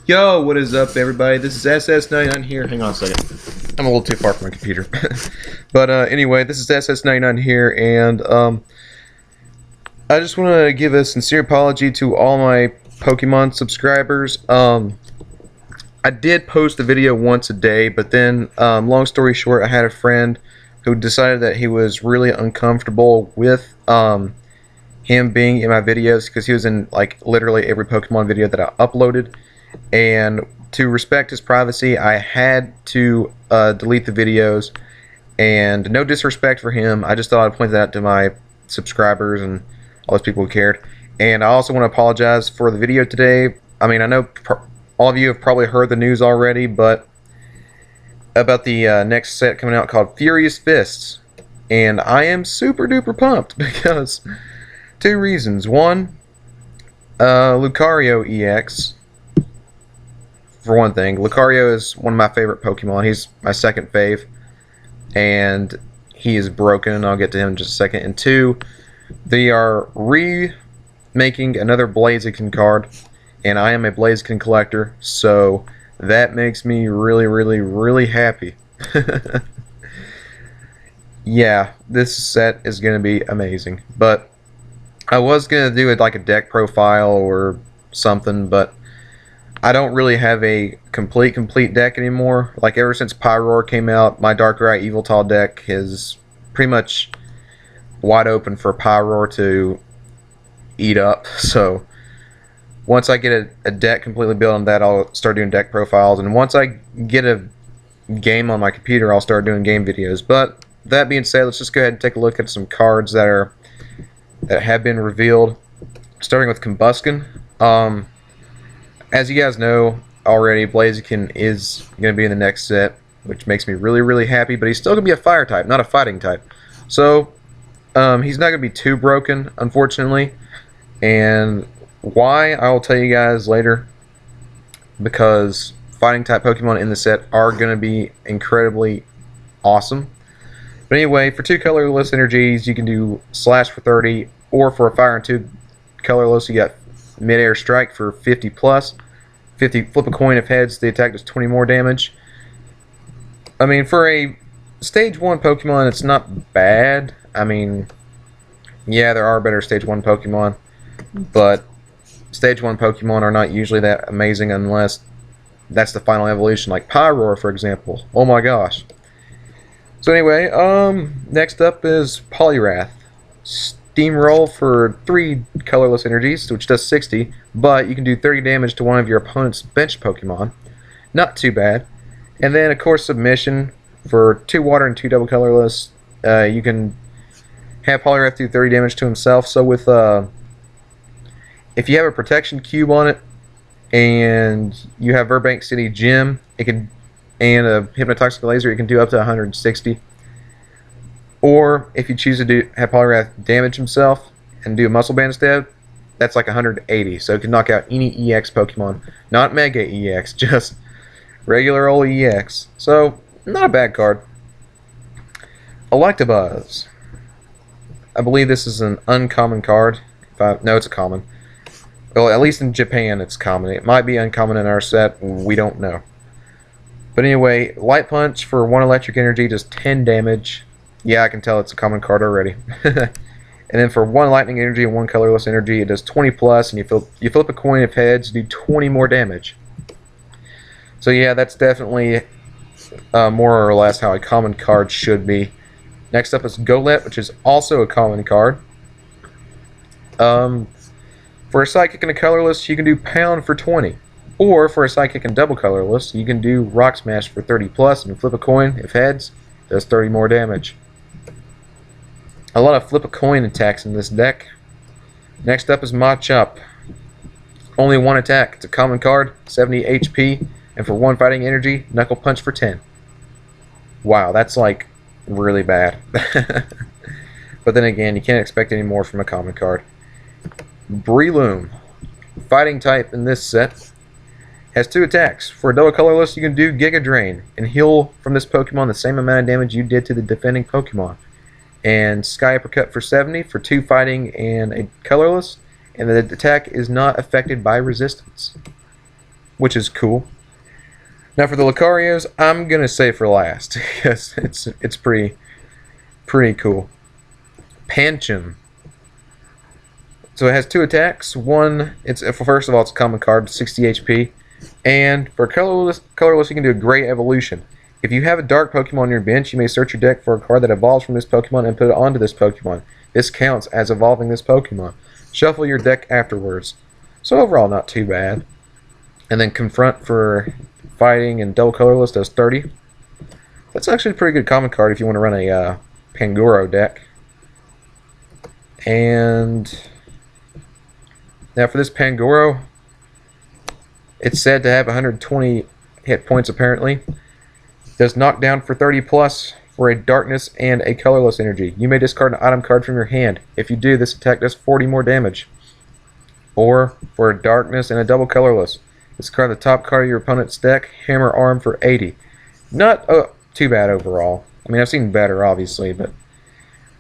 Yo, what is up, everybody? This is SS99 here. Hang on a second. I'm a little too far from my computer. But anyway, this is SS99 here, and I just want to give a sincere apology to all my Pokemon subscribers. I did post a video once a day, but then, long story short, I had a friend who decided that he was really uncomfortable with him being in my videos because he was in like literally every Pokemon video that I uploaded. And to respect his privacy, I had to delete the videos. And no disrespect for him, I just thought I'd point that out to my subscribers and all those people who cared. And I also want to apologize for the video today. I mean, I know all of you have probably heard the news already, but about the next set coming out called Furious Fists. And I am super duper pumped because two reasons. One, Lucario EX. For one thing, Lucario is one of my favorite Pokemon. He's my second fave, and he is broken. I'll get to him in just a second. And two, they are remaking another Blaziken card, and I am a Blaziken collector, so that makes me really, really, really happy. Yeah, this set is going to be amazing. But I was going to do it like a deck profile or something, but I don't really have a complete deck anymore. Like ever since Pyroar came out, my Darkrai Eviltal deck is pretty much wide open for Pyroar to eat up. So once I get a deck completely built on that, I'll start doing deck profiles. And once I get a game on my computer, I'll start doing game videos. But that being said, let's just go ahead and take a look at some cards that have been revealed. Starting with Combusken. As you guys know already, Blaziken is going to be in the next set, which makes me really, really happy, but he's still going to be a fire type, not a fighting type. So, he's not going to be too broken, unfortunately, and why, I will tell you guys later, because fighting type Pokemon in the set are going to be incredibly awesome. But anyway, for 2 colorless energies, you can do Slash for 30, or for a fire and 2 colorless, you got Mid-Air Strike for 50 plus. 50, flip a coin. If heads, the attack does 20 more damage. I mean, for a Stage 1 Pokemon, it's not bad. I mean, yeah, there are better Stage 1 Pokemon, but Stage 1 Pokemon are not usually that amazing unless that's the final evolution, like Pyroar, for example. Oh my gosh. So anyway, next up is Poliwrath. Steamroll for 3 colorless energies, which does 60, but you can do 30 damage to one of your opponent's bench Pokemon. Not too bad. And then, of course, Submission for 2 water and 2 double colorless. You can have Poliwrath do 30 damage to himself. So with if you have a protection cube on it and you have Burbank City Gym, it can, and a Hypnotoxic Laser, it can do up to 160. Or if you choose to have Poliwrath damage himself and do a Muscle Band instead, that's like 180. So it can knock out any EX Pokemon. Not Mega EX, just regular old EX. So, not a bad card. Electabuzz. I believe this is an uncommon card. No, it's a common. Well, at least in Japan it's common. It might be uncommon in our set. We don't know. But anyway, Light Punch for 1 electric energy does 10 damage. Yeah, I can tell it's a common card already. And then for 1 lightning energy and 1 colorless energy, it does 20 plus, and you flip a coin of heads, do 20 more damage. So yeah, that's definitely more or less how a common card should be. Next up is Golett, which is also a common card. For a Psychic and a colorless, you can do Pound for 20. Or for a Psychic and double colorless, you can do Rock Smash for 30 plus, and flip a coin if heads, does 30 more damage. A lot of flip a coin attacks in this deck. Next up is Machop. Only 1 attack. It's a common card, 70 HP, and for 1 fighting energy, Knuckle Punch for 10. Wow, that's like really bad. But then again, you can't expect any more from a common card. Breloom. Fighting type in this set. Has 2 attacks. For a double colorless, you can do Giga Drain and heal from this Pokemon the same amount of damage you did to the defending Pokemon. And Sky Uppercut for 70 for 2 fighting and a colorless, and the attack is not affected by resistance. which is cool. Now for the Lucarios, I'm gonna say for last because it's pretty cool. Pancham. So it has 2 attacks. One, it's first of all, it's a common card, 60 HP, and for colorless, you can do a Gray Evolution. If you have a dark Pokemon on your bench, you may search your deck for a card that evolves from this Pokemon and put it onto this Pokemon. This counts as evolving this Pokemon. Shuffle your deck afterwards. So overall, not too bad. And then Confront for fighting and double colorless does 30. That's actually a pretty good common card if you want to run a Pangoro deck. And now for this Pangoro, it's said to have 120 hit points apparently. Does knockdown for 30 plus for a darkness and a colorless energy. You may discard an item card from your hand. If you do, this attack does 40 more damage. Or for a darkness and a double colorless, discard the top card of your opponent's deck, hammer arm for 80. Not too bad overall. I mean, I've seen better obviously, but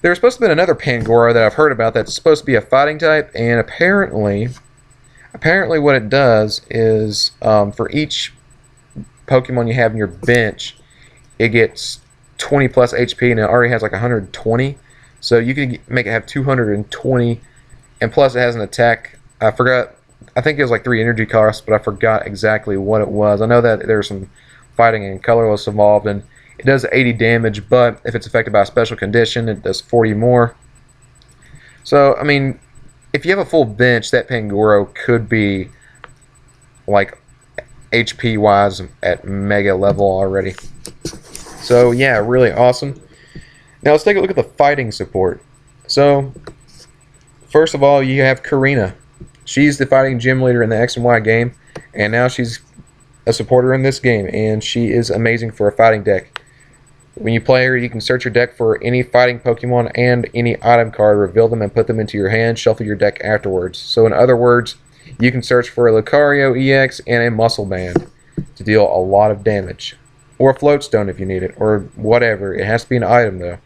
there's supposed to be another Pangoro that I've heard about that's supposed to be a fighting type, and apparently what it does is for each Pokemon you have in your bench, it gets 20 plus HP, and it already has like 120. So you can make it have 220, and plus it has an attack. I forgot. I think it was like 3 energy costs, but I forgot exactly what it was. I know that there's some fighting and colorless involved, and it does 80 damage, but if it's affected by a special condition, it does 40 more. So, I mean, if you have a full bench, that Pangoro could be like HP wise at mega level already. So yeah, really awesome. Now let's take a look at the fighting support. So first of all, you have Karina. She's the fighting gym leader in the X and Y game, and now she's a supporter in this game, and she is amazing for a fighting deck. When you play her, you can search your deck for any fighting Pokemon and any item card, reveal them and put them into your hand, shuffle your deck afterwards. So in other words, you can search for a Lucario EX and a Muscle Band to deal a lot of damage. Or a Float Stone if you need it, or whatever. It has to be an item though.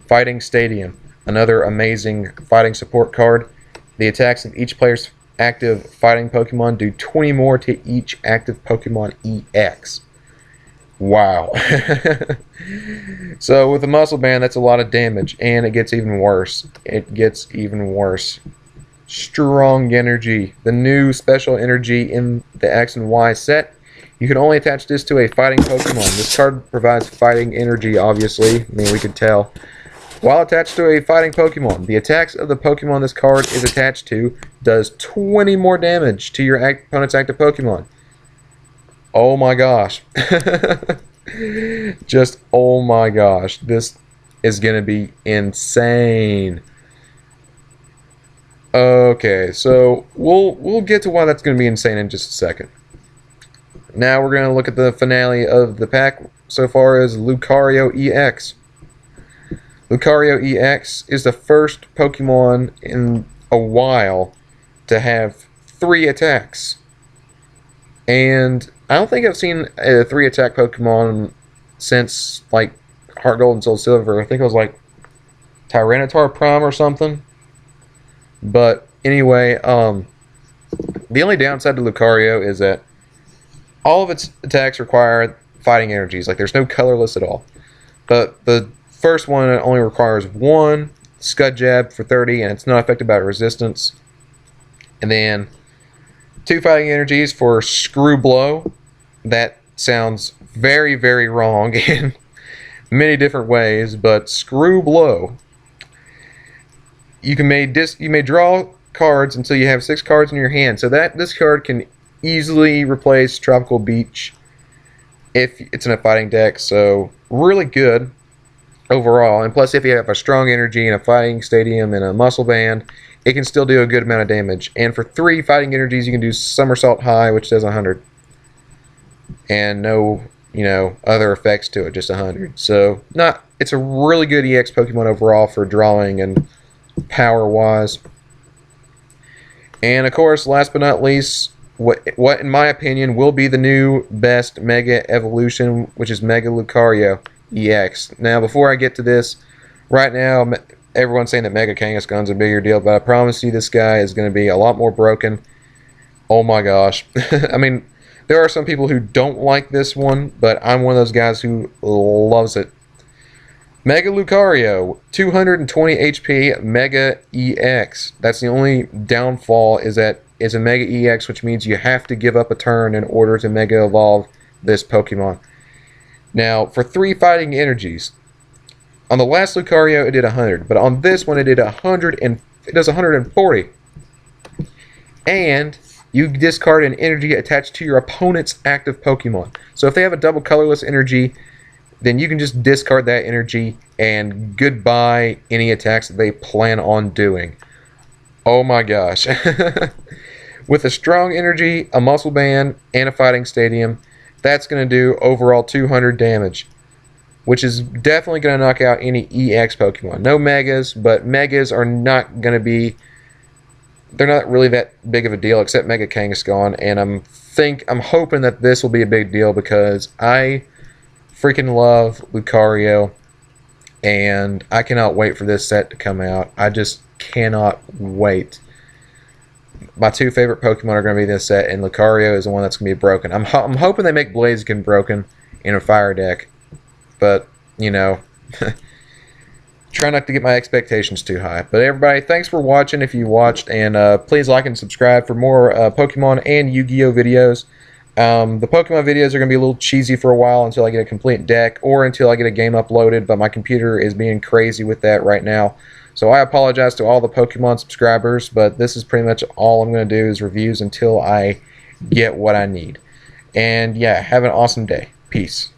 Fighting Stadium, another amazing fighting support card. The attacks of each player's active fighting Pokemon do 20 more to each active Pokemon EX. Wow. So with the Muscle Band, that's a lot of damage, and it gets even worse. It gets even worse. Strong Energy, the new special energy in the X and Y set. You can only attach this to a fighting Pokemon. This card provides fighting energy, obviously. I mean, we could tell. While attached to a fighting Pokemon, the attacks of the Pokemon this card is attached to does 20 more damage to your opponent's active Pokemon. Oh my gosh. Just oh my gosh. This is going to be insane. Okay, so we'll get to why that's going to be insane in just a second. Now we're going to look at the finale of the pack so far as Lucario EX. Lucario EX is the first Pokemon in a while to have 3 attacks. And I don't think I've seen a 3 attack Pokemon since like Heart Gold and Soul Silver. I think it was like Tyranitar Prime or something. But anyway, the only downside to Lucario is that all of its attacks require fighting energies. Like there's no colorless at all. But the first one only requires 1 Scud Jab for 30, and it's not affected by resistance. And then 2 fighting energies for Screw Blow. That sounds very, very wrong in many different ways, but Screw Blow. You may draw cards until you have 6 cards in your hand. So that this card can easily replace Tropical Beach if it's in a fighting deck. So really good overall. And plus, if you have a strong energy and a fighting stadium and a muscle band, it can still do a good amount of damage. And for 3 fighting energies, you can do Somersault High, which does 100. And no, other effects to it, just 100. So it's a really good EX Pokemon overall for drawing and power-wise. And of course, last but not least, what in my opinion will be the new best Mega Evolution, which is Mega Lucario EX. Now, before I get to this, right now everyone's saying that Mega Kangaskhan's a bigger deal, but I promise you this guy is going to be a lot more broken. Oh my gosh. I mean, there are some people who don't like this one, but I'm one of those guys who loves it. Mega Lucario, 220 HP, Mega EX. That's the only downfall, is that it's a Mega EX, which means you have to give up a turn in order to Mega Evolve this Pokemon. Now, for 3 fighting energies, on the last Lucario it did 100, but on this one it did 100 and it does 140. And you discard an energy attached to your opponent's active Pokemon. So if they have a double colorless energy, then you can just discard that energy and goodbye any attacks that they plan on doing. Oh my gosh. With a strong energy, a muscle band, and a fighting stadium, that's going to do overall 200 damage, which is definitely going to knock out any EX Pokemon. No Megas, but Megas are not going to be... they're not really that big of a deal, except Mega Kangaskhan, and I'm hoping that this will be a big deal because I freaking love Lucario, and I cannot wait for this set to come out. I just cannot wait. My 2 favorite Pokemon are going to be this set, and Lucario is the one that's going to be broken. I'm hoping they make Blaziken broken in a fire deck, but, you know, try not to get my expectations too high. But everybody, thanks for watching if you watched, and please like and subscribe for more Pokemon and Yu-Gi-Oh videos. The Pokemon videos are going to be a little cheesy for a while until I get a complete deck or until I get a game uploaded, but my computer is being crazy with that right now. So I apologize to all the Pokemon subscribers, but this is pretty much all I'm going to do is reviews until I get what I need. And yeah, have an awesome day. Peace.